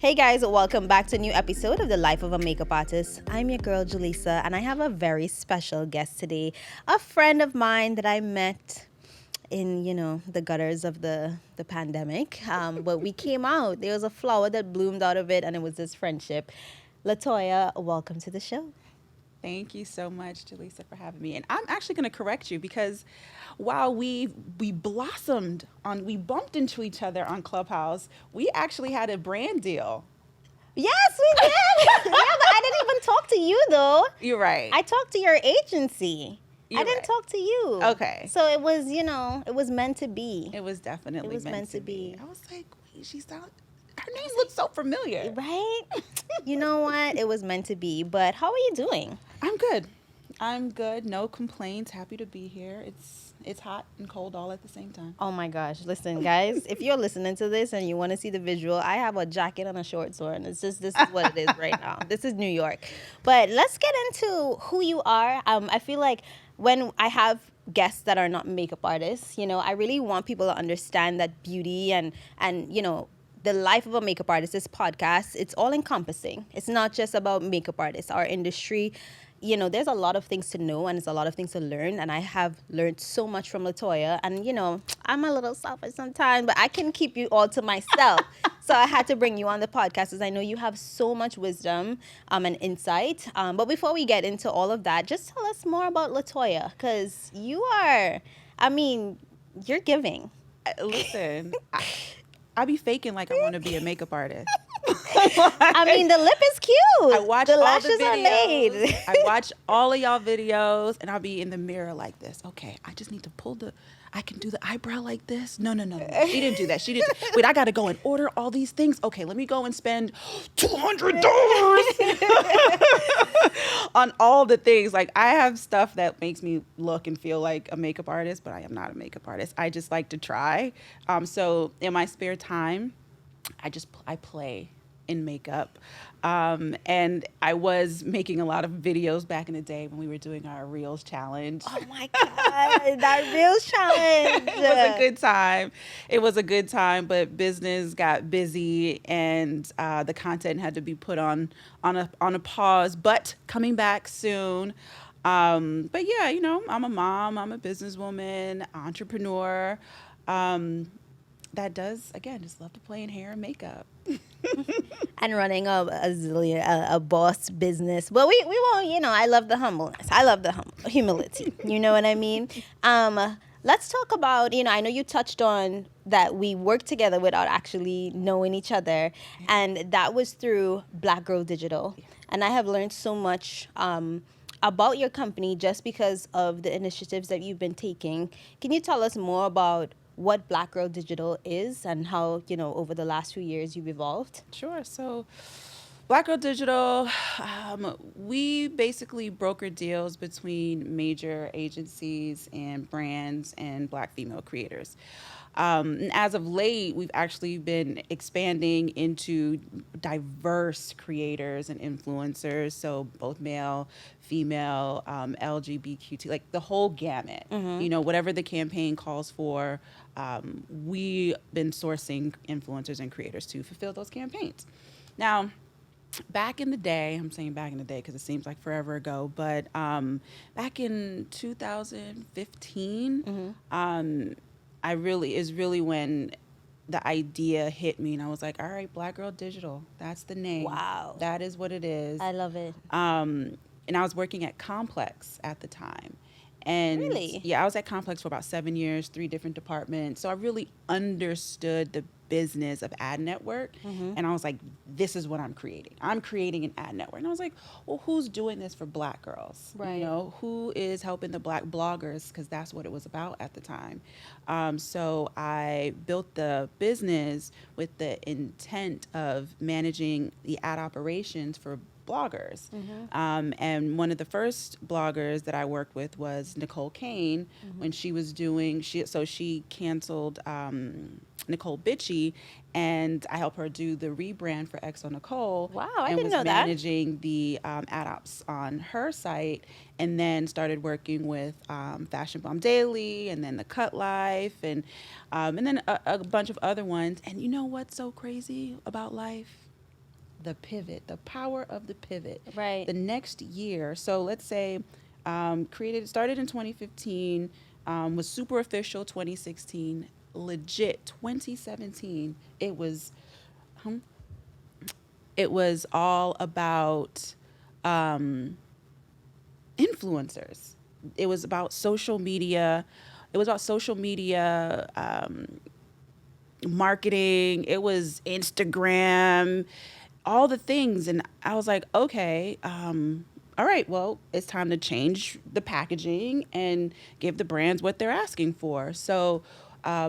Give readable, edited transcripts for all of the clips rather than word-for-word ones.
Hey guys, welcome back to a new episode of The Life of a Makeup Artist. I'm your girl Jaleesa, and I have a very special guest today, a friend of mine that I met in, the gutters of the pandemic. But we came out. There was a flower that bloomed out of it, and it was this friendship. Latoya, welcome to the show. Thank you so much, Jaleesa, for having me. And I'm actually going to correct you because while we we bumped into each other on Clubhouse, we actually had a brand deal. Yes, we did. Yeah, but I didn't even talk to you though. You're right. I talked to your agency. I didn't right. talk to you. Okay. So it was, it was meant to be. It was definitely It was meant to be. be. I was like, wait, her name looks so familiar. Right? You know what? It was meant to be. But how are you doing? I'm good. No complaints. Happy to be here. It's hot and cold all at the same time. Oh my gosh. Listen, guys, if you're listening to this and you want to see the visual, I have a jacket and a short sword. And this is what it is right now. This is New York. But let's get into who you are. I feel like when I have guests that are not makeup artists, I really want people to understand that beauty and the life of a makeup artist, this podcast, it's all encompassing. It's not just about makeup artists. Our industry, there's a lot of things to know and there's a lot of things to learn. And I have learned so much from Latoya. And, I'm a little selfish sometimes, but I can keep you all to myself. So I had to bring you on the podcast because I know you have so much wisdom and insight. But before we get into all of that, just tell us more about Latoya because you're giving. Listen, I be faking like I want to be a makeup artist. The lip is cute. I watch the all lashes the videos. are made. I watch all of y'all videos, and I'll be in the mirror like this. Okay, I just need to I can do the eyebrow like this. No. She didn't do that. She didn't. Wait, I got to go and order all these things. Okay, let me go and spend $200 on all the things. Like, I have stuff that makes me look and feel like a makeup artist, but I am not a makeup artist. I just like to try. So in my spare time, I play in makeup. And I was making a lot of videos back in the day when we were doing our Reels challenge. Oh my God, that Reels challenge. It was a good time, but business got busy and the content had to be put on a pause, but coming back soon. But yeah, I'm a mom, I'm a businesswoman, entrepreneur. That does, again, just love to play in hair and makeup. And running a boss business. Well, we won't, I love the humbleness. I love the humility. You know what I mean? Let's talk about, I know you touched on that we worked together without actually knowing each other. Yeah. And that was through Black Girl Digital. Yeah. And I have learned so much about your company just because of the initiatives that you've been taking. Can you tell us more about what Black Girl Digital is and how, over the last few years you've evolved? Sure. So Black Girl Digital, we basically broker deals between major agencies and brands and Black female creators. And as of late, we've actually been expanding into diverse creators and influencers. So both male, female, LGBTQ, like the whole gamut. Mm-hmm. Whatever the campaign calls for, we've been sourcing influencers and creators to fulfill those campaigns. Now, back in the day, I'm saying back in the day because it seems like forever ago, but back in 2015, mm-hmm. Is really when the idea hit me, and I was like, all right, Black Girl Digital, that's the name. Wow. That is what it is. I love it. And I was working at Complex at the time. And really? Yeah, I was at Complex for about 7 years, 3 different departments. So I really understood the business of ad network. Mm-hmm. And I was like, this is what I'm creating. I'm creating an ad network. And I was like, well, who's doing this for Black girls? Right. Who is helping the Black bloggers? Because that's what it was about at the time. So I built the business with the intent of managing the ad operations for bloggers. Mm-hmm. And one of the first bloggers that I worked with was Nicole Kane. Mm-hmm. When she was she canceled Nicole Bitchy, and I helped her do the rebrand for XO Nicole. Wow, I didn't know that. And was managing the ad ops on her site, and then started working with Fashion Bomb Daily, and then The Cut Life, and then a bunch of other ones. And you know what's so crazy about life? the pivot, the power of the pivot. Right. The next year, so let's say started in 2015, was super official 2016, legit 2017. It was all about um, influencers. It was about social media. It was about social media marketing. It was Instagram, all the things. And I was like, okay, all right, well, it's time to change the packaging and give the brands what they're asking for. So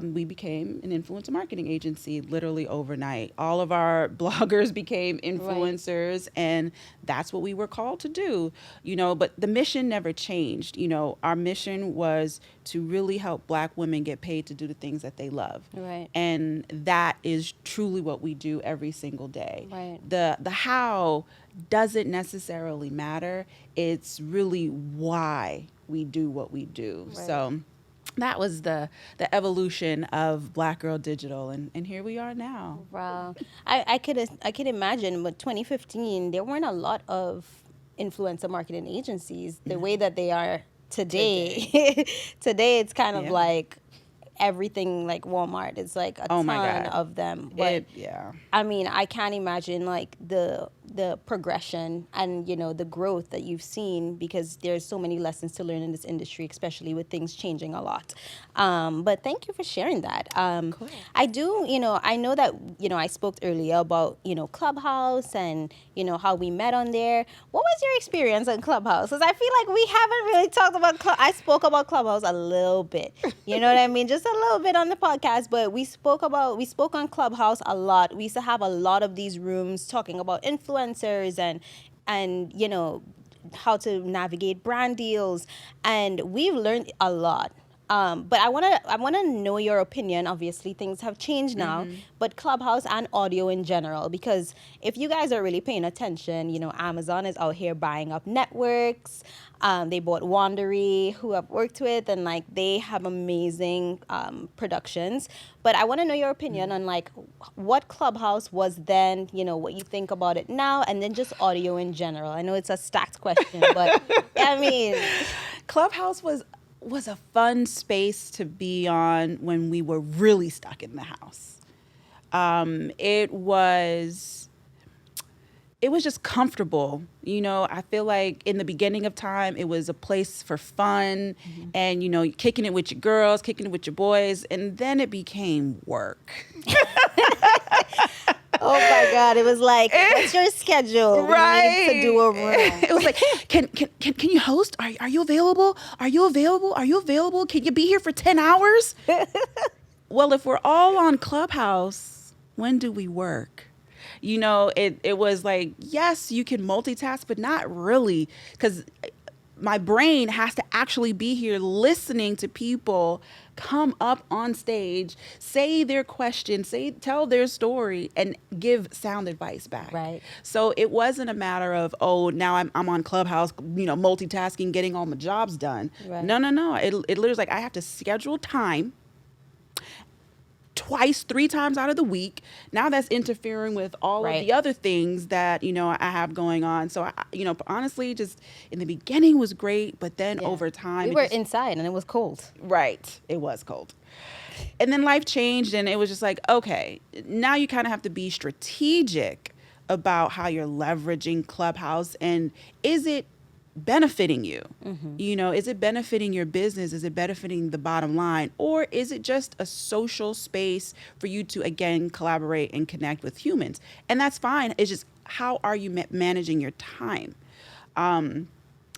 we became an influencer marketing agency literally overnight. All of our bloggers became influencers, and that's what we were called to do, but the mission never changed. Our mission was to really help Black women get paid to do the things that they love. Right. And that is truly what we do every single day. Right. The how doesn't necessarily matter. It's really why we do what we do. Right. So that was the evolution of Black Girl Digital, and here we are now. Wow. I could imagine, but 2015, there weren't a lot of influencer marketing agencies the way that they are today. Today it's kind of like everything, like Walmart. It's like a ton of them. But I mean, I can't imagine like the progression and the growth that you've seen, because there's so many lessons to learn in this industry, especially with things changing a lot. But thank you for sharing that. Cool. I do, I know that I spoke earlier about Clubhouse and how we met on there. What was your experience on Clubhouse? Because I feel like we haven't really talked about I spoke about Clubhouse a little bit. You know what I mean? Just a little bit on the podcast, but we spoke on Clubhouse a lot. We used to have a lot of these rooms talking about influencers and how to navigate brand deals, and we've learned a lot. But I wanna know your opinion. Obviously, things have changed now, but Clubhouse and audio in general, because if you guys are really paying attention, Amazon is out here buying up networks. They bought Wandery, who I've worked with, and like they have amazing productions. But I want to know your opinion on like what Clubhouse was then, what you think about it now, and then just audio in general. I know it's a stacked question, but I mean, Clubhouse was a fun space to be on when we were really stuck in the house. It was just comfortable. I feel like in the beginning of time, it was a place for fun and, kicking it with your girls, kicking it with your boys. And then it became work. Oh my God! It was like, what's your schedule? Right. We need to do a room. It was like, can you host? Are you available? Are you available? Are you available? Can you be here for 10 hours? Well, if we're all on Clubhouse, when do we work? It was like, yes, you can multitask, but not really, because my brain has to actually be here listening to people come up on stage, say their question, tell their story, and give sound advice back. Right. So it wasn't a matter of, now I'm on Clubhouse, multitasking, getting all my jobs done. Right. No. It literally is like I have to schedule time twice, 3 times out of the week. Now that's interfering with all of the other things that, I have going on. So, honestly, just in the beginning was great, but then over time. We were inside and it was cold. Right. It was cold. And then life changed and it was just like, okay, now you kind of have to be strategic about how you're leveraging Clubhouse, and is it benefiting you? Is it benefiting your business? Is it benefiting the bottom line? Or is it just a social space for you to, again, collaborate and connect with humans? And that's fine. It's just, how are you managing your time?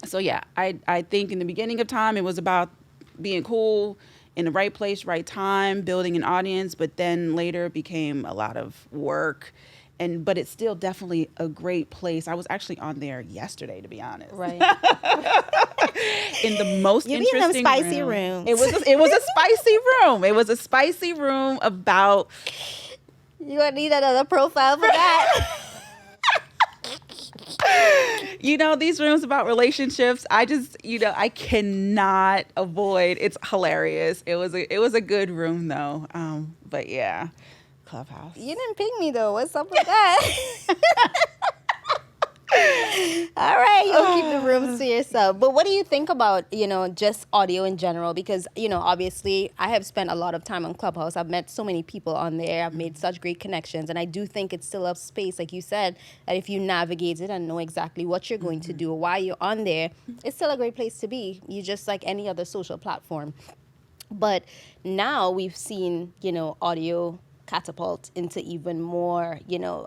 So yeah, I think in the beginning of time, it was about being cool, in the right place, right time, building an audience, but then later it became a lot of work. But it's still definitely a great place. I was actually on there yesterday, to be honest. Right. In the most interesting in them spicy rooms. It was a spicy room. It was a spicy room about. You gonna need another profile for that. These rooms about relationships, I just, I cannot avoid. It's hilarious. It was a good room though. But yeah. Clubhouse. You didn't pick me though. What's up with that? keep the rooms to yourself. But what do you think about, just audio in general? Because, obviously I have spent a lot of time on Clubhouse. I've met so many people on there. I've made such great connections. And I do think it's still a space, like you said, that if you navigate it and know exactly what you're going to do, why you're on there, it's still a great place to be. You just like any other social platform. But now we've seen, audio catapult into even more,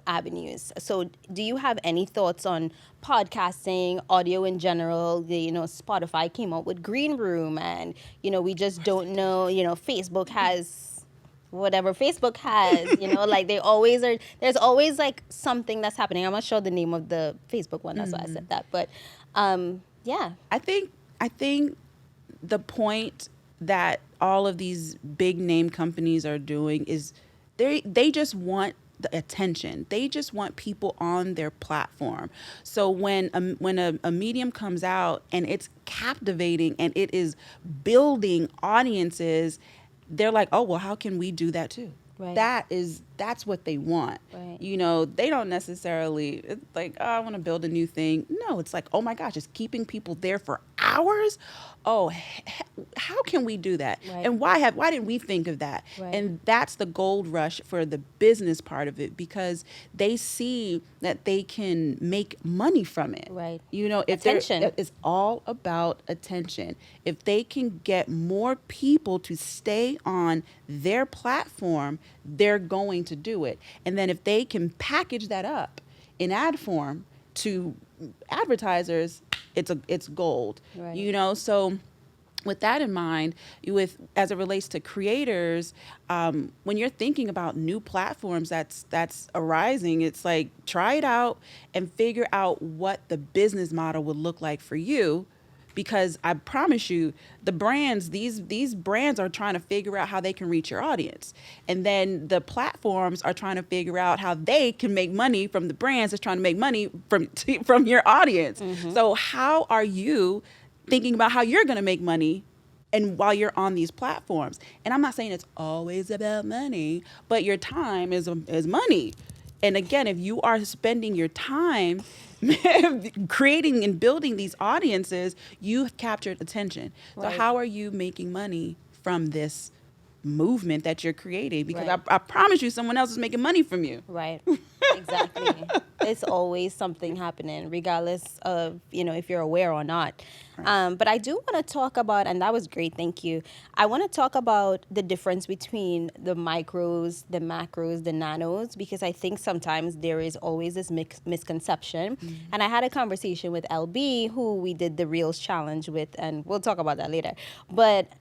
avenues. So do you have any thoughts on podcasting, audio in general? Spotify came out with Green Room, and, we just don't know, Facebook has whatever Facebook has, like they always are, there's always like something that's happening. I'm not sure the name of the Facebook one, that's why I said that. But yeah. I think the point that all of these big name companies are doing is they just want the attention. They just want people on their platform. So when a medium comes out and it's captivating and it is building audiences, they're like, oh well, how can we do that too? Right. That's what they want. Right. They don't necessarily, it's like, oh, I want to build a new thing. No, it's like, oh my gosh, it's keeping people there for hours. Oh, how can we do that? Right. And why didn't we think of that? Right. And that's the gold rush for the business part of it, because they see that they can make money from it. Right. If Attention. it's all about attention. If they can get more people to stay on their platform, they're going to do it. And then if they can package that up in ad form to advertisers, it's gold. Right. So with that in mind, as it relates to creators, when you're thinking about new platforms that's arising, it's like, try it out and figure out what the business model would look like for you. Because I promise you, the brands, these brands are trying to figure out how they can reach your audience. And then the platforms are trying to figure out how they can make money from the brands that's trying to make money from your audience. So how are you thinking about how you're going to make money and while you're on these platforms? And I'm not saying it's always about money, but your time is money. And again, if you are spending your time creating and building these audiences, you've captured attention. Right. So how are you making money from this movement that you're creating? Because Right. I promise you, someone else is making money from you. Right. Exactly. It's always something happening, regardless of, if you're aware or not. But I do want to talk about, and that was great, thank you. I want to talk about the difference between the micros, the macros, the nanos, because I think sometimes there is always this misconception. And I had a conversation with LB, who we did the Reels challenge with, and we'll talk about that later. But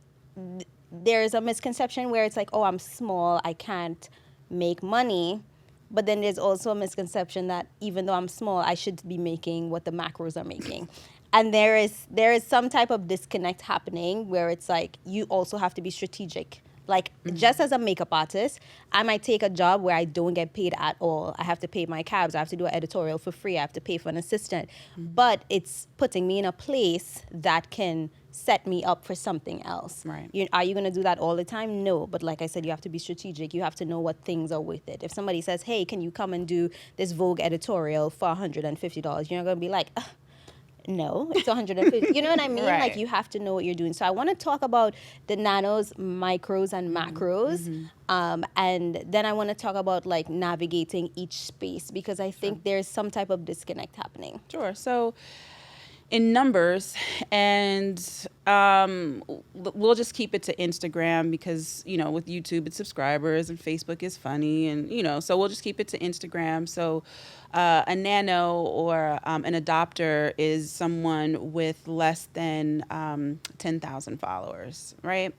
there's a misconception where it's like, oh, I'm small, I can't make money. But then there's also a misconception that even though I'm small, I should be making what the macros are making. And there is some type of disconnect happening where it's like, you also have to be strategic. Like, just as a makeup artist, I might take a job where I don't get paid at all. I have to pay my cabs. I have to do an editorial for free. I have to pay for an assistant. But it's putting me in a place that can set me up for something else. Right. Are you going to do that all the time? No. But like I said, you have to be strategic. You have to know what things are worth it. If somebody says, hey, can you come and do this Vogue editorial for $150? You're not going to be like, no, it's 150. You know what I mean? Right. Like, you have to know what you're doing. So I want to talk about the nanos, micros, and macros. And then I want to talk about like navigating each space, because I think there's some type of disconnect happening. Sure. So in numbers, and we'll just keep it to Instagram because, with YouTube it's subscribers and Facebook is funny, and, so we'll just keep it to Instagram. So a nano or an adopter is someone with less than 10,000 followers, right?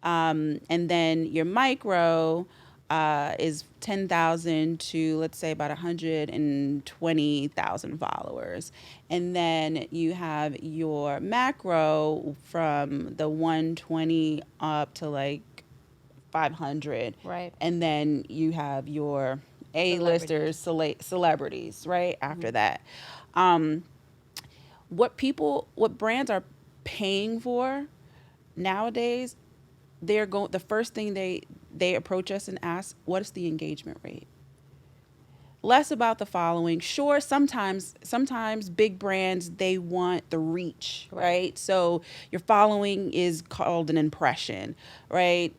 And then your micro is 10,000 to, let's say, about 120,000 followers. And then you have your macro from the 120 up to like 500. Right. And then you have your A-listers, celebrities, right? After that. What brands are paying for nowadays, the first thing they approach us and ask, what is the engagement rate? less about the following. Sure, sometimes big brands, they want the reach, right? So your following is called an impression, right?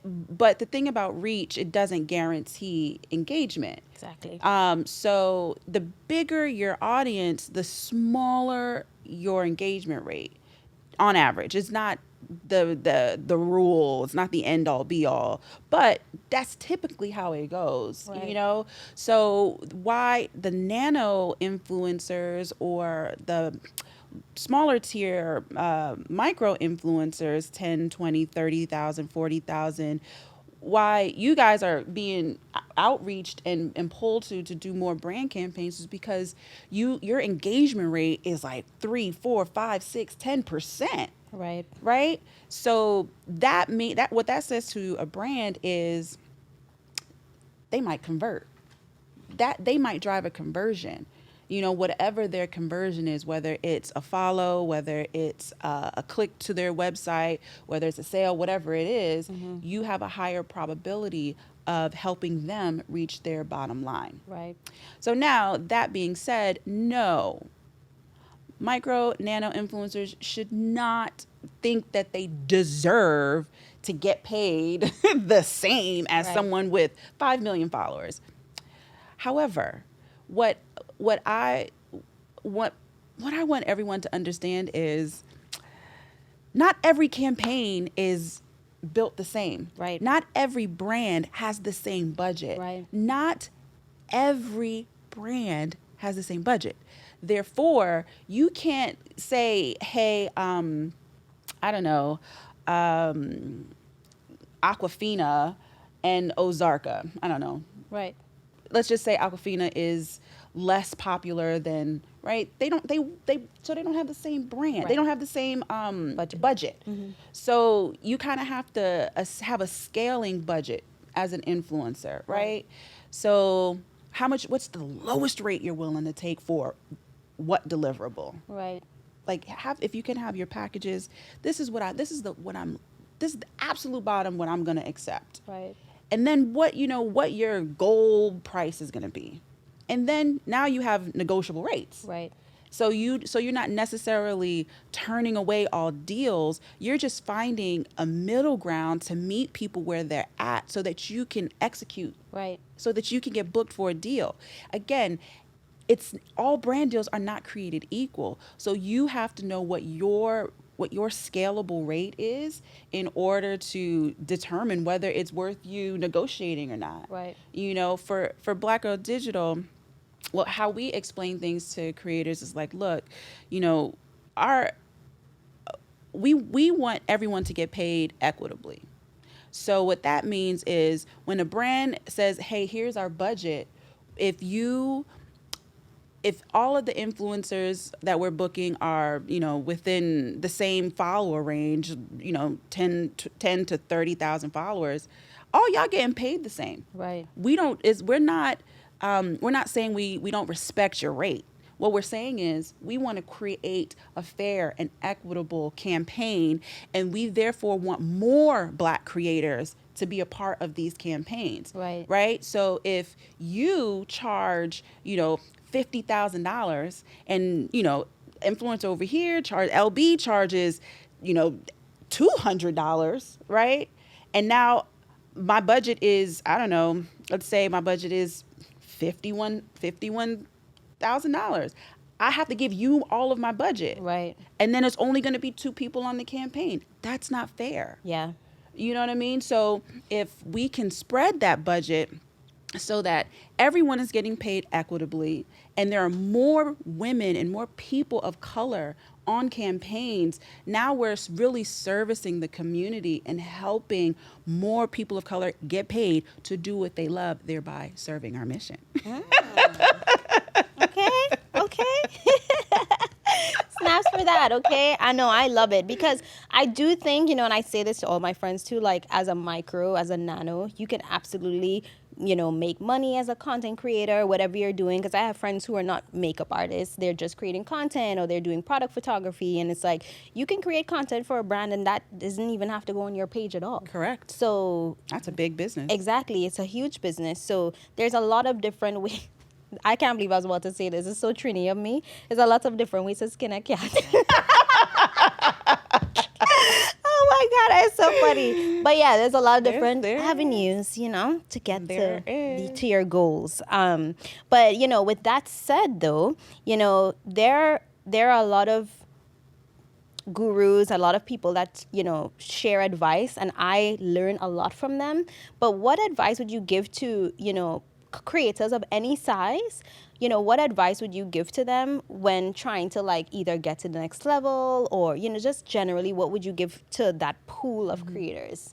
But the thing about reach, it doesn't guarantee engagement. Exactly. So the bigger your audience, the smaller your engagement rate on average. It's not the rule. It's not the end all be all, but that's typically how it goes, Right. you know? So why the nano influencers or the smaller tier micro influencers, 10, 20, 30,000, 40,000, why you guys are being outreached and pulled to do more brand campaigns is because your engagement rate is like 3, 4, 5, 6, 10%. Right. Right. So that what that says to a brand is they might convert, that they might drive a conversion, you know, whatever their conversion is, whether it's a follow, whether it's a click to their website, whether it's a sale, whatever it is, you have a higher probability of helping them reach their bottom line. Right. So now that being said, no, micro nano influencers should not think that they deserve to get paid the same as Right. someone with 5 million followers. However, what I want everyone to understand is not every campaign is built the same. Right. Not every brand has the same budget. Right. Not every brand has the same budget. Therefore, you can't say, hey, I don't know, Aquafina and Ozarka. I don't know. Right. Let's just say Aquafina is less popular than, right? They don't have the same brand. Right. They don't have the same budget. So you kind of have to have a scaling budget as an influencer, right? So what's the lowest rate you're willing to take for what deliverable? Right. Like if you can have your packages, this is the absolute bottom what I'm going to accept. Right. And then what your goal price is going to be. And then now you have negotiable rates. Right. So you're not necessarily turning away all deals. You're just finding a middle ground to meet people where they're at so that you can execute. Right. So that you can get booked for a deal. Again, it's all brand deals are not created equal. So you have to know what your scalable rate is in order to determine whether it's worth you negotiating or not. Right. You know, for Black Girl Digital, well, how we explain things to creators is like, look, you know, we want everyone to get paid equitably. So what that means is when a brand says, hey, here's our budget, if all of the influencers that we're booking are, you know, within the same follower range, you know, 10 to 30,000 followers, all y'all getting paid the same. Right. We're not saying we don't respect your rate. What we're saying is we want to create a fair and equitable campaign, and we therefore want more Black creators to be a part of these campaigns. Right. Right? So if you charge, you know, $50,000 and, you know, influencer over here LB charges, you know, $200, right? And now my budget is, I don't know, let's say my budget is $51,000. I have to give you all of my budget. Right. And then it's only going to be 2 people on the campaign. That's not fair. Yeah. You know what I mean? So if we can spread that budget so that everyone is getting paid equitably and there are more women and more people of color on campaigns, now we're really servicing the community and helping more people of color get paid to do what they love, thereby serving our mission. Okay. Snaps for that, okay? I know, I love it because I do think, you know, and I say this to all my friends too, like as a micro, as a nano, you can absolutely make money as a content creator, whatever you're doing. Because I have friends who are not makeup artists. They're just creating content or they're doing product photography. And it's like, you can create content for a brand and that doesn't even have to go on your page at all. Correct. So that's a big business. Exactly. It's a huge business. So there's a lot of different ways. I can't believe I was about to say this. It's so Trini of me. There's a lot of different ways to skin a cat. Oh my God, it's so funny. But yeah, there's a lot of different avenues, to get to your goals. But with that said, though, there are a lot of gurus, a lot of people that share advice, and I learn a lot from them. But what advice would you give to creators of any size? What advice would you give to them when trying to either get to the next level or just generally, what would you give to that pool of creators?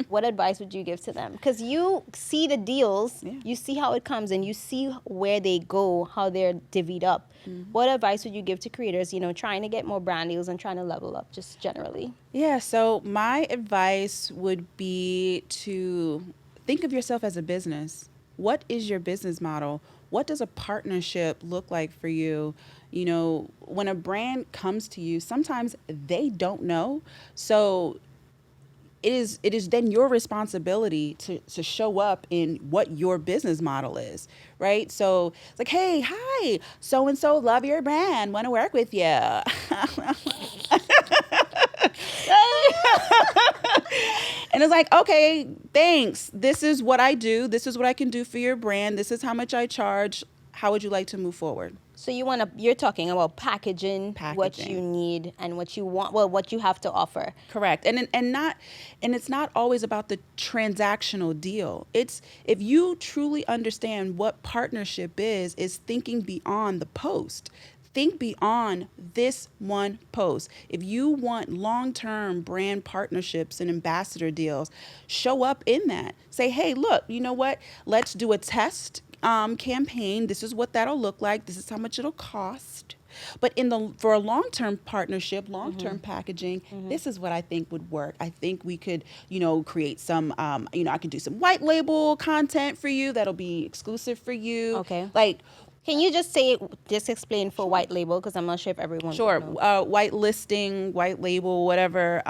What advice would you give to them? Because you see the deals, you see how it comes, and you see where they go, how they're divvied up. What advice would you give to creators, trying to get more brand deals and trying to level up, just generally? Yeah, so my advice would be to think of yourself as a business. What is your business model? What does a partnership look like for you? When a brand comes to you, sometimes they don't know. So it is then your responsibility to show up in what your business model is, right? So it's like, hey, hi, so-and-so, love your brand, want to work with you. And it's like, okay, thanks. This is what I do. This is what I can do for your brand. This is how much I charge. How would you like to move forward? So you're talking about packaging what you need and what you want, what you have to offer. Correct. And it's not always about the transactional deal. It's, if you truly understand what partnership is thinking beyond the post. Think beyond this one post. If you want long-term brand partnerships and ambassador deals, show up in that. Say, hey, look, you know what? Let's do a test campaign. This is what that'll look like. This is how much it'll cost. But for a long-term partnership, long-term packaging, this is what I think would work. I think we could, create some, I can do some white label content for you that'll be exclusive for you. Okay. Can you just explain for white label? Because I'm not sure if everyone Sure. knows. White listing, white label, whatever.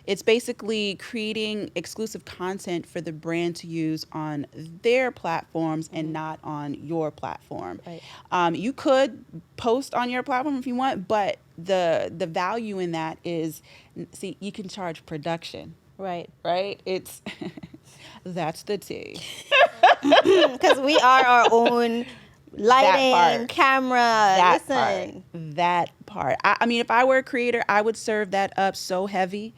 It's basically creating exclusive content for the brand to use on their platforms and not on your platform. Right. You could post on your platform if you want, but the value in that is, see, you can charge production. Right. Right? It's that's the tea. Because we are our own lighting, camera, That part. I mean, if I were a creator, I would serve that up so heavy.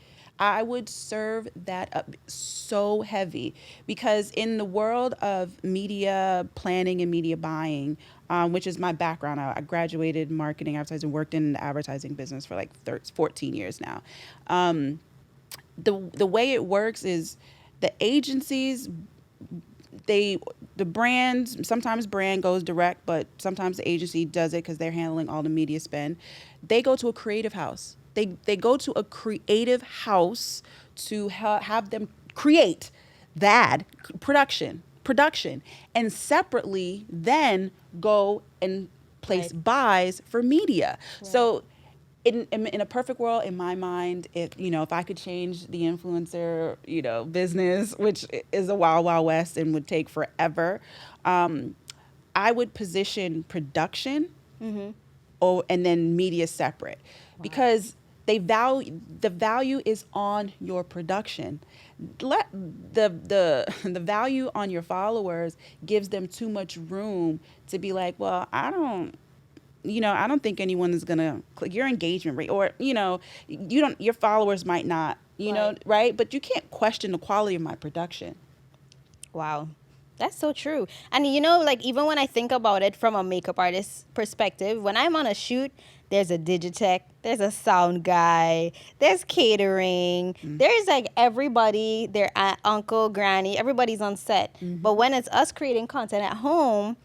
Because in the world of media planning and media buying, which is my background, I graduated marketing, advertising, worked in the advertising business for like 14 years now. The way it works is the agencies, the brands, sometimes brand goes direct, but sometimes the agency does it because they're handling all the media spend. They go to a creative house. They go to a creative house to have them create that production, and separately then go and place buys for media. Right. So in a perfect world, in my mind, if I could change the influencer, business, which is a wild, wild west and would take forever, I would position production and then media separate. Wow. Because the value is on your production. Let the value on your followers gives them too much room to be like, well, I don't think anyone is gonna click your engagement rate, or your followers might not, right? But you can't question the quality of my production. Wow. That's so true. And even when I think about it from a makeup artist perspective, when I'm on a shoot, there's a digitech, there's a sound guy, there's catering, there's everybody, their aunt, uncle, granny, everybody's on set. But when it's us creating content at home,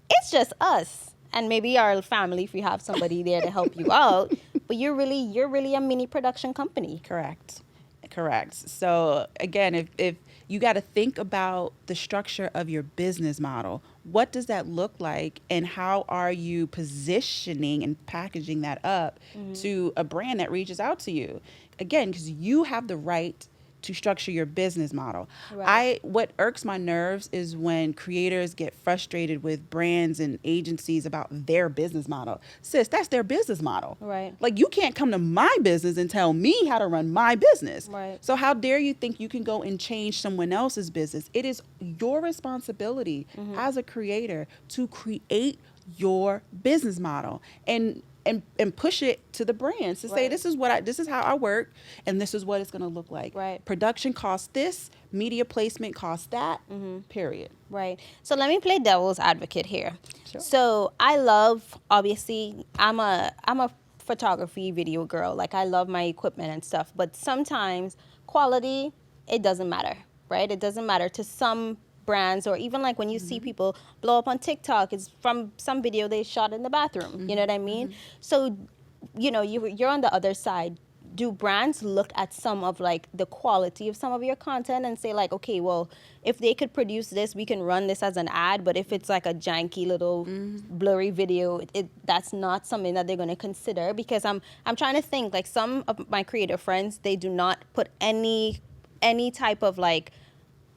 it's just us. And maybe our family, if you have somebody there to help you out. But you're really a mini production company. Correct. Correct. So again, if you got to think about the structure of your business model, what does that look like, and how are you positioning and packaging that up to a brand that reaches out to you? Again, because you have the right to structure your business model. Right. What irks my nerves is when creators get frustrated with brands and agencies about their business model. Sis, that's their business model. Right. Like, you can't come to my business and tell me how to run my business. Right. So how dare you think you can go and change someone else's business? It is your responsibility as a creator to create your business model and push it to the brands to say, Right. this is how I work, and this is what it's going to look like. Right. Production costs this, media placement costs that. Period. Right. So let me play devil's advocate here. Sure. So I love, obviously, I'm a photography video girl. Like, I love my equipment and stuff, but sometimes quality, it doesn't matter, right? It doesn't matter to some brands, or even like when you see people blow up on TikTok, it's from some video they shot in the bathroom. You know what I mean? So, you know, you're on the other side. Do brands look at some of like the quality of some of your content and say like, okay, well, if they could produce this, we can run this as an ad, but if it's like a janky little blurry video, that's not something that they're going to consider? Because I'm trying to think, like, some of my creator friends, they do not put any type of like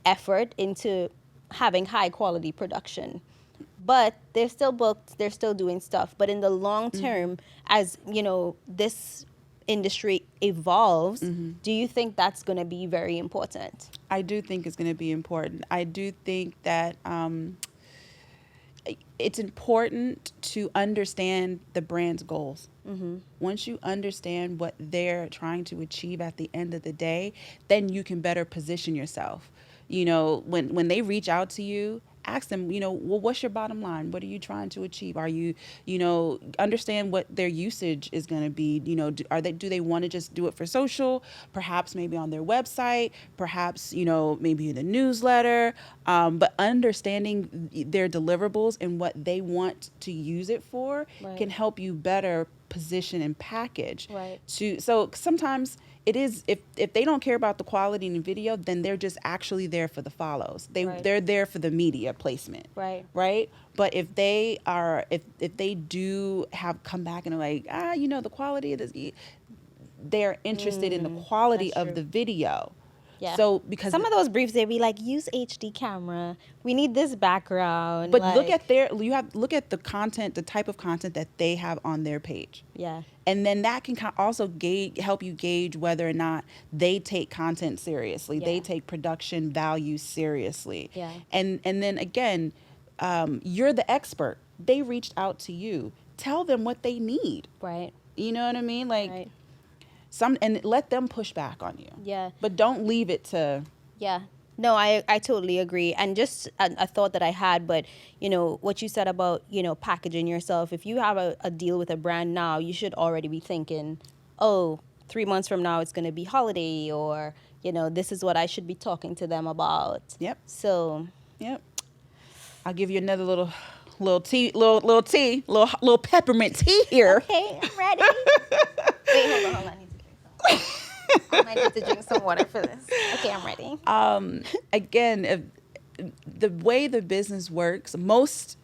effort into having high quality production, but they're still booked, they're still doing stuff. But in the long term, as you know, this industry evolves, do you think that's going to be very important? I do think it's going to be important. I do think that it's important to understand the brand's goals. Once you understand what they're trying to achieve at the end of the day, then you can better position yourself. You know, when they reach out to you, ask them, you know, well, what's your bottom line? What are you trying to achieve? Are you, you know, understand what their usage is going to be? You know, do they want to just do it for social? Perhaps maybe on their website, perhaps, you know, maybe in the newsletter, but understanding their deliverables and what they want to use it for can help you better position and package. Right. So sometimes it is, if they don't care about the quality in the video, then they're just actually there for the follows. They're there for the media placement. Right. But if they are, if they do have come back and are like, you know, the quality of this, they're interested in the quality of the video. Yeah. So because some of those briefs, they'd be like, use HD camera. We need this background. But look at look at the content, the type of content that they have on their page. Yeah. And then that can also help you gauge whether or not they take content seriously. Yeah. They take production value seriously. Yeah. And then again, you're the expert. They reached out to you. Tell them what they need. Right. You know what I mean? Like, right. and let them push back on you. Yeah. But don't leave it to. Yeah. No, I totally agree. And just a thought that I had, but, you know, what you said about, you know, packaging yourself. If you have a deal with a brand now, you should already be thinking, oh, 3 months from now it's going to be holiday, or, you know, this is what I should be talking to them about. Yep. So. Yep. I'll give you another little peppermint tea here. Okay, I'm ready. Wait, hold on. I might need to drink some water for this. Okay, I'm ready. Again, the way the business works, most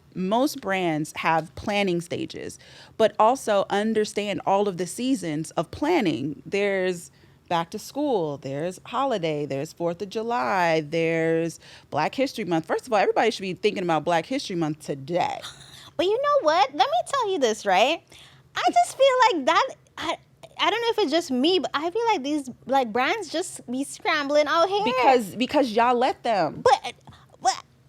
brands have planning stages, but also understand all of the seasons of planning. There's back to school, there's holiday, there's 4th of July, there's Black History Month. First of all, everybody should be thinking about Black History Month today. But you know what? Let me tell you this, right? I just feel like that... I don't know if it's just me, but I feel like these like brands just be scrambling out here because y'all let them. But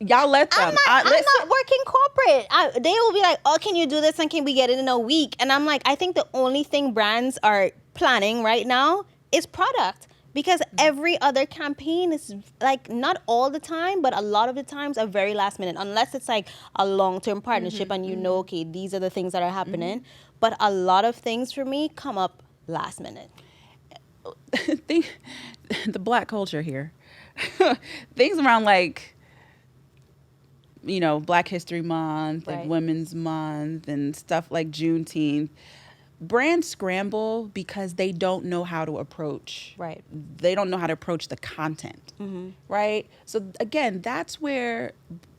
y'all let them. I'm not working corporate. They will be like, "Oh, can you do this? And can we get it in a week?" And I'm like, I think the only thing brands are planning right now is product, because every other campaign is like, not all the time, but a lot of the times are very last minute, unless it's like a long-term partnership and you know, okay, these are the things that are happening. But a lot of things for me come up last minute. The Black culture here, things around like, you know, Black History Month and Women's Month and stuff like Juneteenth. brands scramble because they don't know how to approach. Right. They don't know how to approach the content. Right. So again, that's where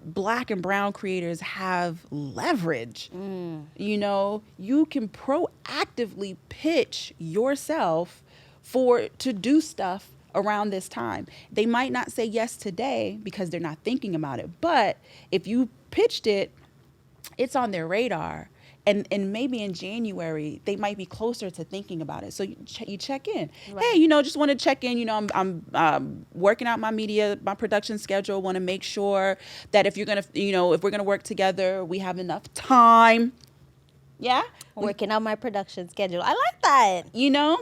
Black and brown creators have leverage. You know, you can proactively pitch yourself to do stuff around this time. They might not say yes today because they're not thinking about it, but if you pitched it, it's on their radar. And maybe in January they might be closer to thinking about it. So you check in. Right. Hey, you know, just want to check in. You know, I'm working out my media, my production schedule. Want to make sure that if we're gonna work together, we have enough time. Yeah, Working out my production schedule. I like that. you know,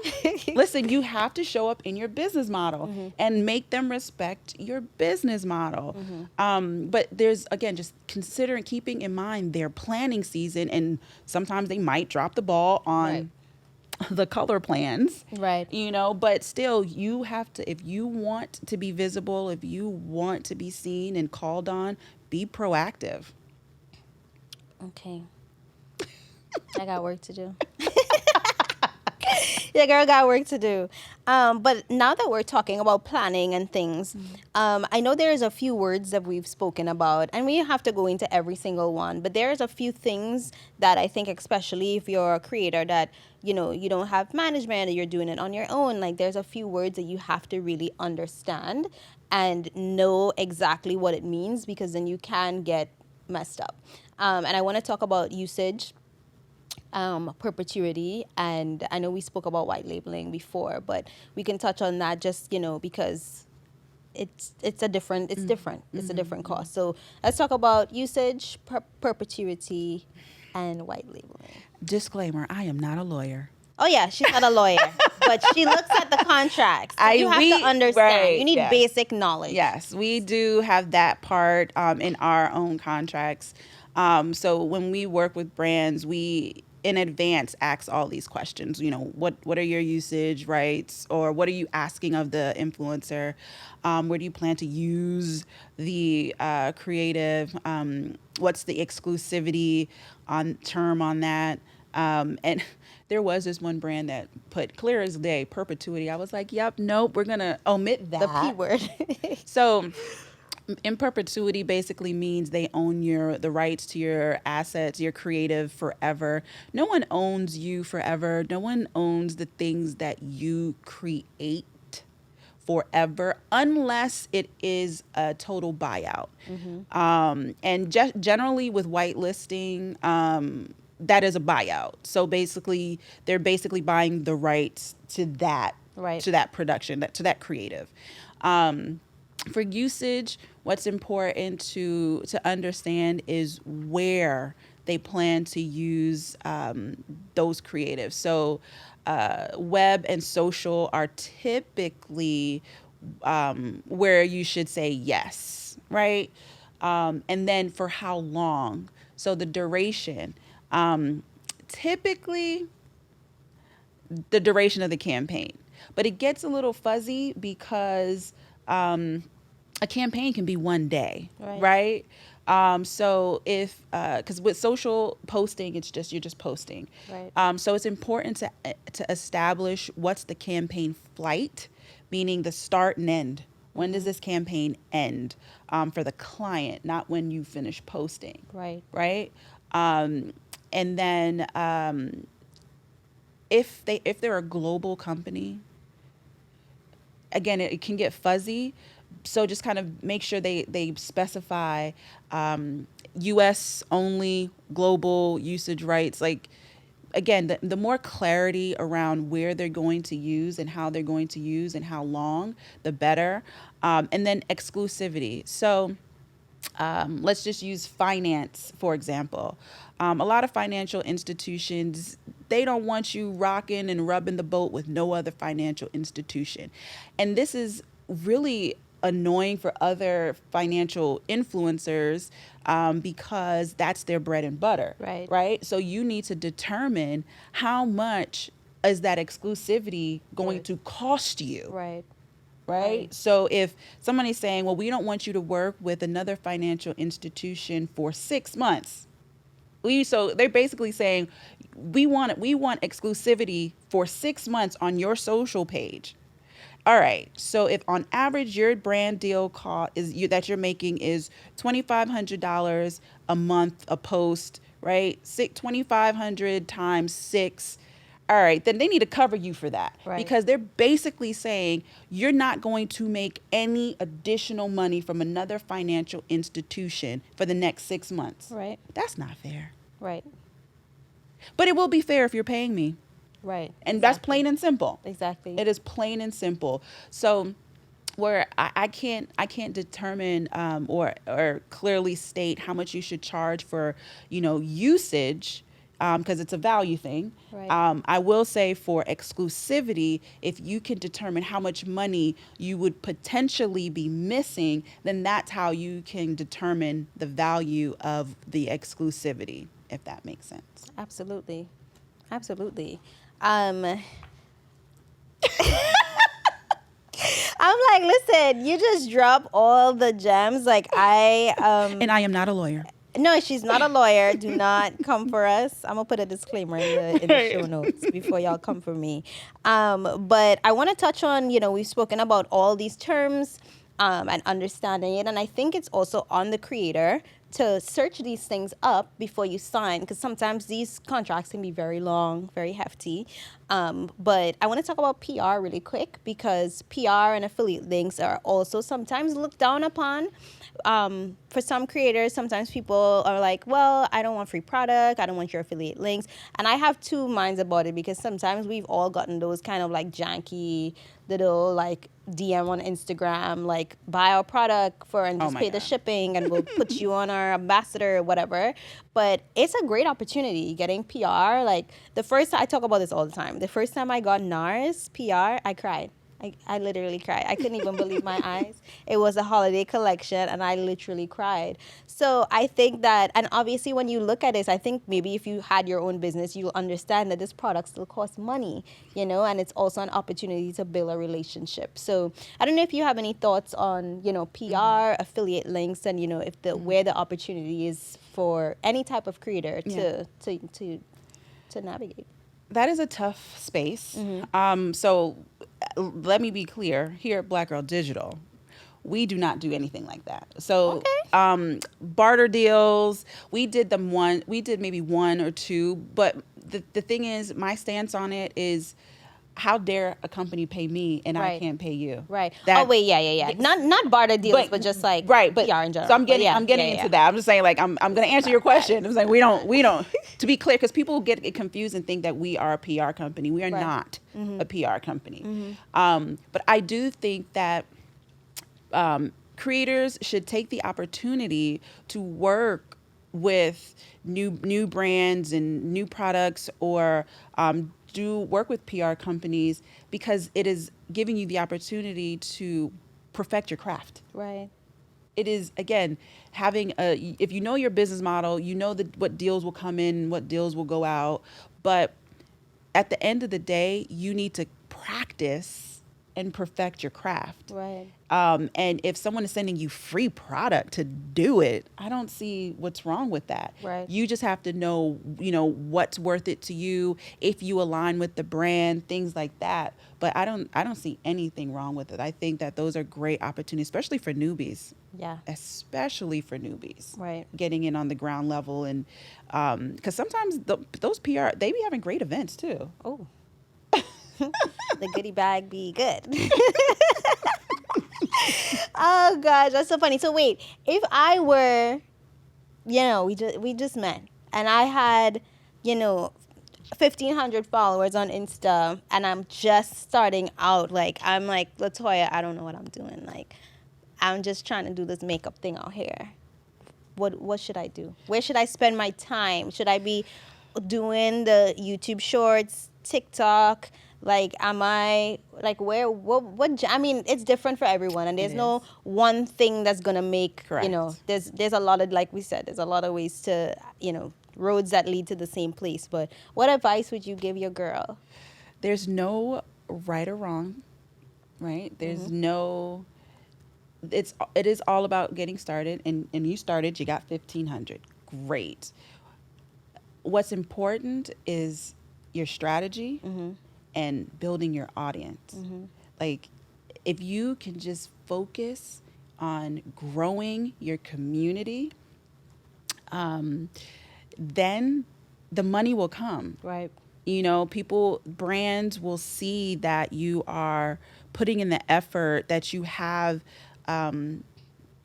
listen, you have to show up in your business model and make them respect your business model. But there's, again, just keeping in mind their planning season, and sometimes they might drop the ball on Right. the color plans. Right. You know, but still, you have to, if you want to be visible, if you want to be seen and called on, be proactive. Okay. I got work to do. Yeah, girl got work to do. But now that we're talking about planning and things, I know there's a few words that we've spoken about, and we have to go into every single one. But there's a few things that I think, especially if you're a creator, that you know you don't have management, or you're doing it on your own. Like there's a few words that you have to really understand and know exactly what it means, because then you can get messed up. And I want to talk about usage, perpetuity, and I know we spoke about white labeling before, but we can touch on that just, because it's different. It's a different cost. So let's talk about usage, perpetuity, and white labeling. Disclaimer, I am not a lawyer. Oh yeah, she's not a lawyer, but she looks at the contracts. So you have to understand. Right, You need yes. basic knowledge. Yes, we do have that part in our own contracts. So when we work with brands, we in advance ask all these questions. You know, what are your usage rights, or what are you asking of the influencer? Where do you plan to use the creative? What's the exclusivity term on that? And there was this one brand that put clear as day perpetuity. I was like, yep, nope, we're gonna omit that. The P word. So in perpetuity basically means they own the rights to your assets, your creative forever. No one owns you forever. No one owns the things that you create forever, unless it is a total buyout. And generally with whitelisting, that is a buyout. So basically, they're basically buying the rights to that, Right. to that production, to that creative. For usage, what's important to understand is where they plan to use those creatives. So web and social are typically where you should say yes, right? And then for how long? So the duration. Typically, the duration of the campaign. But it gets a little fuzzy because a campaign can be one day, right? So if, because with social posting, you're just posting. Right. So it's important to establish what's the campaign flight, meaning the start and end. When does this campaign end for the client, not when you finish posting. Right. Right? And then if they're a global company, again, it can get fuzzy. So just kind of make sure they specify U.S. only, global usage rights. Like, again, the more clarity around where they're going to use and how they're going to use and how long, the better. And then exclusivity. So let's just use finance, for example. A lot of financial institutions, they don't want you rocking and rubbing the boat with no other financial institution. And this is really annoying for other financial influencers because that's their bread and butter. Right? So you need to determine how much is that exclusivity going to cost you. Right? So if somebody's saying, well, we don't want you to work with another financial institution for 6 months. So they're basically saying we want exclusivity for 6 months on your social page. All right. So if on average your brand deal cost that you're making is $2,500 a month a post, right? 2,500 times six. All right, then they need to cover you for that, Right. because they're basically saying you're not going to make any additional money from another financial institution for the next 6 months. Right. That's not fair. Right. But it will be fair if you're paying me. Right. And that's Exactly. plain and simple. Exactly. It is plain and simple. So where I can't determine or clearly state how much you should charge for, usage, because it's a value thing. Right. I will say for exclusivity, if you can determine how much money you would potentially be missing, then that's how you can determine the value of the exclusivity, if that makes sense. Absolutely. Absolutely. I'm like, listen, you just drop all the gems. Like And I am not a lawyer. no, she's not a lawyer. Do not come for us. I'm gonna put a disclaimer in the show notes before y'all come for me. But I want to touch on, we've spoken about all these terms and understanding it, and I think it's also on the creator to search these things up before you sign, because sometimes these contracts can be very long, very hefty. But I want to talk about PR really quick, because PR and affiliate links are also sometimes looked down upon. For some creators, sometimes people are like, well, I don't want free product, I don't want your affiliate links. And I have two minds about it, because sometimes we've all gotten those kind of like janky little like DM on Instagram, like buy our product and just pay the shipping and we'll put you on our ambassador or whatever. But it's a great opportunity getting PR. Like I talk about this all the time. The first time I got NARS PR, I cried. I literally cried. I couldn't even believe my eyes. It was a holiday collection, and I literally cried. So I think that, and obviously when you look at this, I think maybe if you had your own business, you'll understand that this product still costs money, and it's also an opportunity to build a relationship. So I don't know if you have any thoughts on, PR, affiliate links, and, if where the opportunity is for any type of creator to navigate. That is a tough space. So let me be clear. Here at Black Girl Digital, we do not do anything like that. So barter deals, we did maybe one or two. But the thing is, my stance on it is, how dare a company pay me and I can't pay you? Right. Yeah. Not barter deals, but just like PR in general. So I'm getting into that. I'm just saying, like, I'm going to answer your question. I'm saying we don't, to be clear, because people get it confused and think that we are a PR company. We are not a PR company. But I do think that creators should take the opportunity to work with new brands and new products, or do work with PR companies, because it is giving you the opportunity to perfect your craft. Right. It is, again, if you know your business model, you know what deals will come in, what deals will go out. But at the end of the day, you need to practice and perfect your craft. Right. And if someone is sending you free product to do it, I don't see what's wrong with that. Right. You just have to know, what's worth it to you, if you align with the brand, things like that. But I don't see anything wrong with it. I think that those are great opportunities, especially for newbies. Yeah. Especially for newbies. Right. Getting in on the ground level, and because sometimes those PR, they be having great events too. Oh. The goodie bag be good. Oh gosh, that's so funny. So wait, if I were, we just met, and I had, 1,500 followers on Insta, and I'm just starting out. Like, I'm like, Latoya, I don't know what I'm doing. Like, I'm just trying to do this makeup thing out here. What should I do? Where should I spend my time? Should I be doing the YouTube shorts, TikTok? Like, am I, like, I mean, it's different for everyone, and there's no one thing that's going to make, there's a lot of, like we said, there's a lot of ways to, roads that lead to the same place. But what advice would you give your girl? There's no right or wrong, right? There's no, it is all about getting started, and you started, you got 1,500. Great. what's important is your strategy Mm-hmm. and building your audience. Mm-hmm. Like, if you can just focus on growing your community, then the money will come. Right. You know, brands will see that you are putting in the effort, that you have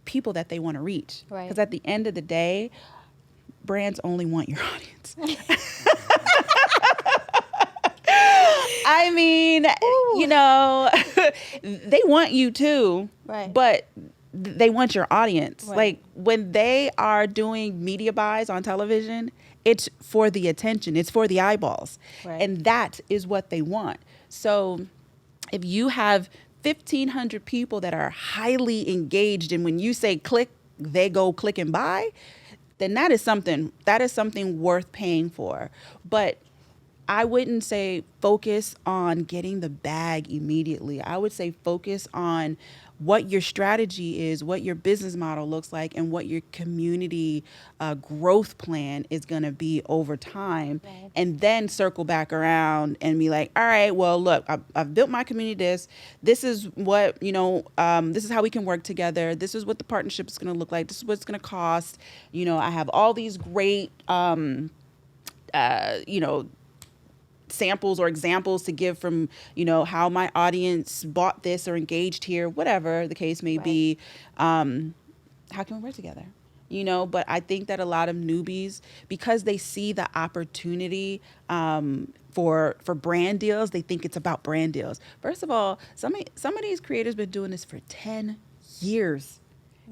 people that they want to reach. Right. Because at the end of the day, brands only want your audience. I mean, Ooh. you know, they want you too, Right. but they want your audience. Right. Like, when they are doing media buys on television, it's for the attention, it's for the eyeballs. Right. And that is what they want. So if you have 1,500 people that are highly engaged, and when you say click, they go click and buy, then that is something worth paying for. But I wouldn't say focus on getting the bag immediately. I would say focus on what your strategy is, what your business model looks like, and what your community growth plan is going to be over time. Right. And then circle back around and be like, all right, well, look, I've built my community this is what, this is how we can work together. This is what the partnership is going to look like. This is what it's going to cost. I have all these great, samples or examples to give from, how my audience bought this or engaged here, whatever the case may be. How can we work together? But I think that a lot of newbies, because they see the opportunity for brand deals, they think it's about brand deals. First of all, some of these creators been doing this for 10 years.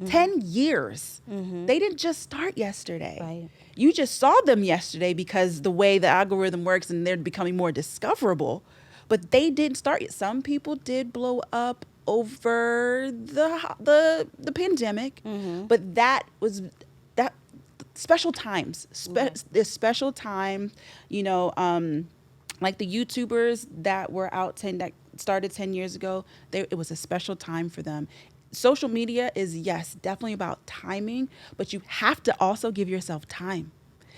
10 years. They didn't just start yesterday. Right. You just saw them yesterday because the way the algorithm works, and they're becoming more discoverable. But they didn't start yet. Some people did blow up over the pandemic, but that was that special times. This special time, like the YouTubers that were out that started 10 years ago. It was a special time for them. Social media is, yes, definitely about timing, but you have to also give yourself time.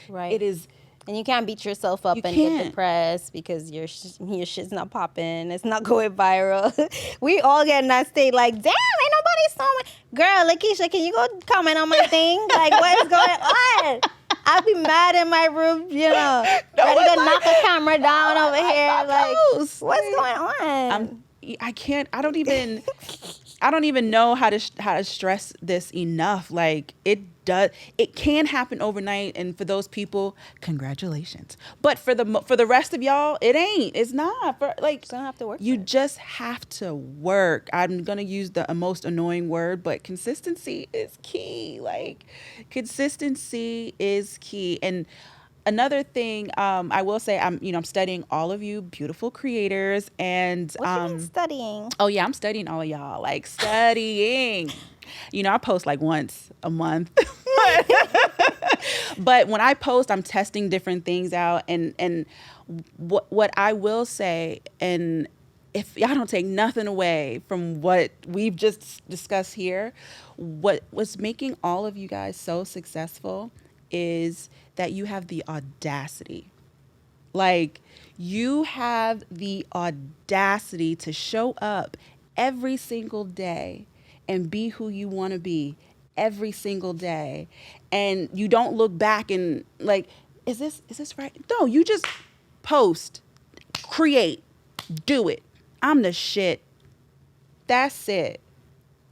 Right. It is. And you can't beat yourself up You and can't. get depressed because your shit's not popping. It's not going viral. We all get in that state like, damn, ain't nobody saw me. Girl, Lakeisha, can you go comment on my thing? Like, what is going on? I'll be mad in my room, ready to knock a camera down over here. Like, what's going on? I don't even know how to stress this enough. Like, it can happen overnight, and for those people, congratulations. But for the rest of y'all, it's not. You don't have to work. You just have to work. I'm gonna use the most annoying word, but consistency is key. Like, consistency is key. And another thing, I will say, I'm studying all of you beautiful creators, and What you mean studying? oh yeah, I'm studying all of y'all. Like, studying. I post like once a month. But when I post, I'm testing different things out. And what I will say, and if y'all don't take nothing away from what we've just discussed here, what's making all of you guys so successful is that you have the audacity. Like, you have the audacity to show up every single day and be who you want to be every single day. And you don't look back and like, is this right? No, you just post, create, do it. I'm the shit. That's it.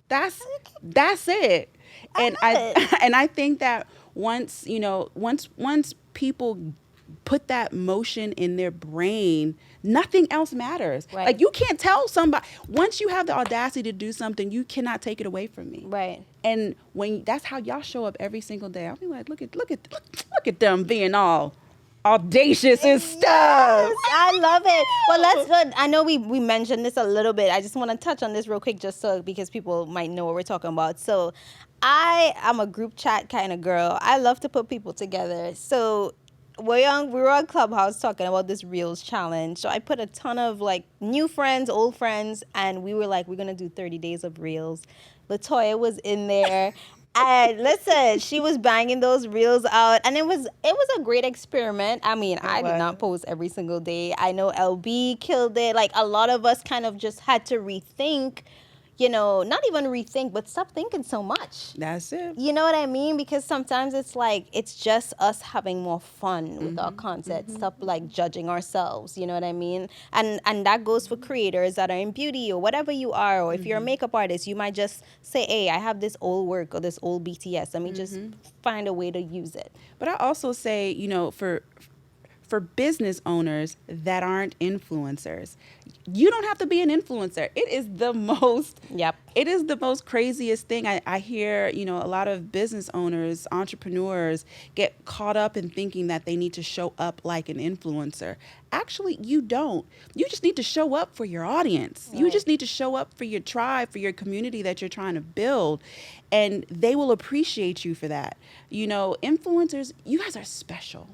That's it. And I think that once people put that motion in their brain, nothing else matters. Right. Like, you can't tell somebody, once you have the audacity to do something, you cannot take it away from me. Right. And when that's how y'all show up every single day, I'll be like, look at them being all audacious and stuff. Yes, I love it. Well, I know we mentioned this a little bit. I just want to touch on this real quick because people might know what we're talking about. So I am a group chat kind of girl. I love to put people together. So we were on Clubhouse talking about this Reels challenge. So I put a ton of like new friends, old friends, and we were like, we're going to do 30 days of Reels. Latoya was in there. And listen, she was banging those reels out, and it was a great experiment. I mean, It I did was. not post every single day. I know LB killed it. Like a lot of us kind of just had to rethink, not even rethink, but stop thinking so much. That's it. You know what I mean? Because sometimes it's like it's just us having more fun with our Mm-hmm. content. Mm-hmm. Stop like judging ourselves. You know what I mean? And that goes for creators that are in beauty or whatever you are. Or if you're a Mm-hmm. makeup artist, you might just say, "Hey, I have this old work or this old BTS. Let me just Mm-hmm. find a way to use it." But I also say, for business owners that aren't influencers, you don't have to be an influencer. Yep. It is the most craziest thing. I hear, a lot of business owners, entrepreneurs get caught up in thinking that they need to show up like an influencer. Actually, you don't. You just need to show up for your audience. You Right. just need to show up for your tribe, for your community that you're trying to build. And they will appreciate you for that. Influencers, you guys are special.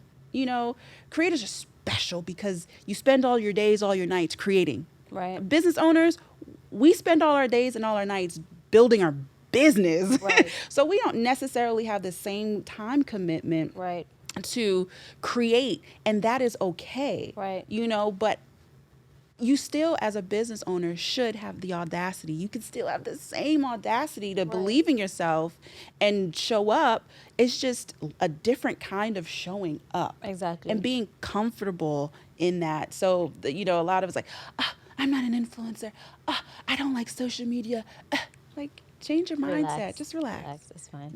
Creators are special because you spend all your days, all your nights creating. Right. Business owners, we spend all our days and all our nights building our business. Right. So we don't necessarily have the same time commitment Right. to create, and that is okay. Right. But you still, as a business owner, should have the audacity. You can still have the same audacity to believe in yourself and show up. It's just a different kind of showing up Exactly. and being comfortable in that. So, a lot of it's like, I'm not an influencer. I don't like social media. Like, change your mindset. Just relax. Relax. It's fine.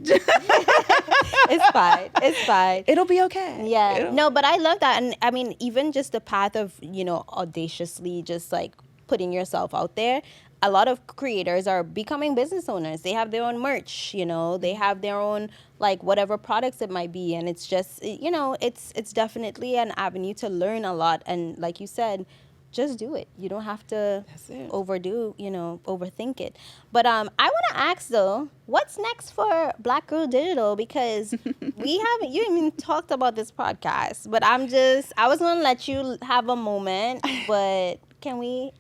It's fine. It's fine. It'll be okay. Yeah. No, but I love that. And I mean, even just the path of, audaciously just like putting yourself out there. A lot of creators are becoming business owners. They have their own merch, they have their own like whatever products it might be. And it's just, it's definitely an avenue to learn a lot. And like you said, just do it. You don't have to That's it. overthink it. But I want to ask though, what's next for Black Girl Digital? Because you haven't even talked about this podcast. But I was gonna let you have a moment, but can we?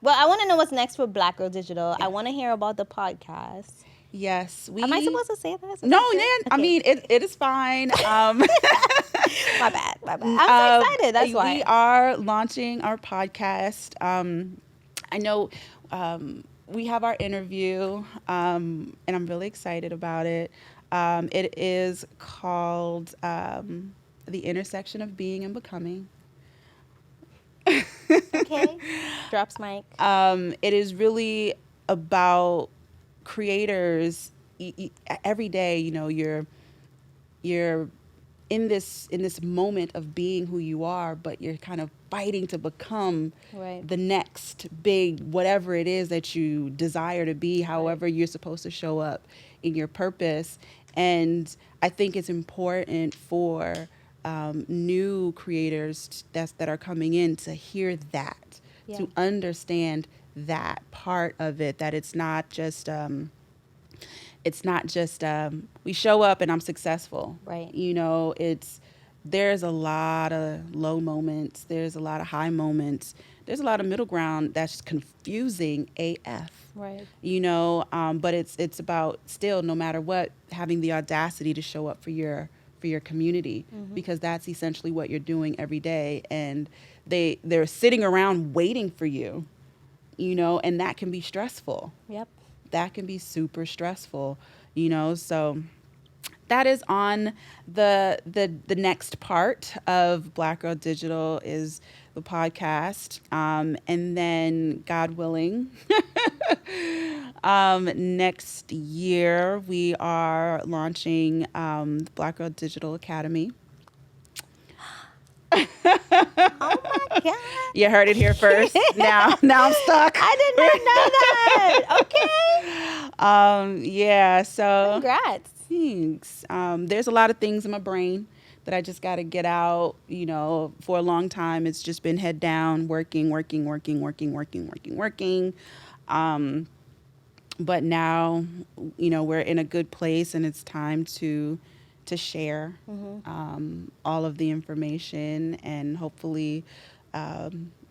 Well, I want to know what's next for Black Girl Digital. I want to hear about the podcast. Yes. Am I supposed to say that? Is No, that good? man. I Okay. mean, it is fine. My bad. My bad. I'm so excited. That's why. We are launching our podcast. I know we have our interview, and I'm really excited about it. It is called The Intersection of Being and Becoming. Okay. Drops mic. It is really about creators every day. You're in this moment of being who you are, but you're kind of fighting to become Right. the next big whatever it is that you desire to be, however you're supposed to show up in your purpose. And I think it's important for new creators that are coming in to hear that, Yeah. to understand that part of it, that it's not just we show up and I'm successful. Right. There's a lot of low moments. There's a lot of high moments. There's a lot of middle ground that's confusing AF. Right. But it's about still, no matter what, having the audacity to show up for your community, because that's essentially what you're doing every day. And they're sitting around waiting for you, and that can be stressful. Yep. That can be super stressful, so that is on the next part of Black Girl Digital is the podcast. And then God willing, next year we are launching the Black Girl Digital Academy. Oh my God. You heard it here first. Now I'm stuck. I did not know that. Okay. Yeah, so Congrats. thanks. There's a lot of things in my brain that I just got to get out. For a long time, it's just been head down, working. But now, we're in a good place, and it's time to share all of the information, and hopefully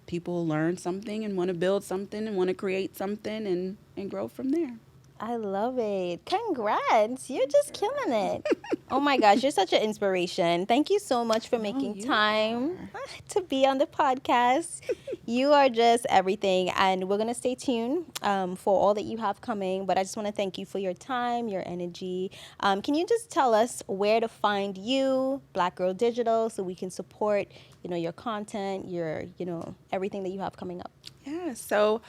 people learn something and want to build something and want to create something and grow from there. I love it. Congrats. You're just killing it. Oh my gosh, you're such an inspiration. Thank you so much for No, making you time are. to be on the podcast. You are just everything. And we're going to stay tuned for all that you have coming. But I just want to thank you for your time, your energy. Can you just tell us where to find you, Black Girl Digital, so we can support, your content, everything that you have coming up? Yeah, so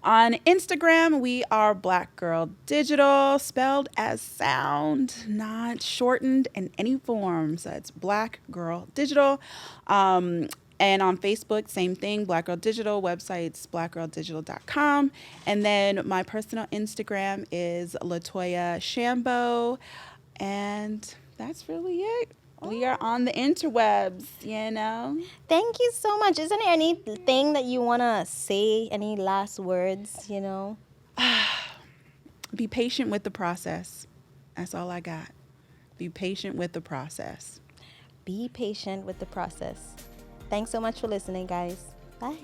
on Instagram, we are Black Girl Digital, spelled as sound, not shortened in any form. So it's Black Girl Digital. And on Facebook, same thing, Black Girl Digital. Website's blackgirldigital.com. And then my personal Instagram is Latoya Shambo. And that's really it. We are on the interwebs, you know? Thank you so much. Isn't there anything that you want to say? Any last words, Be patient with the process. That's all I got. Be patient with the process. Be patient with the process. Thanks so much for listening, guys. Bye.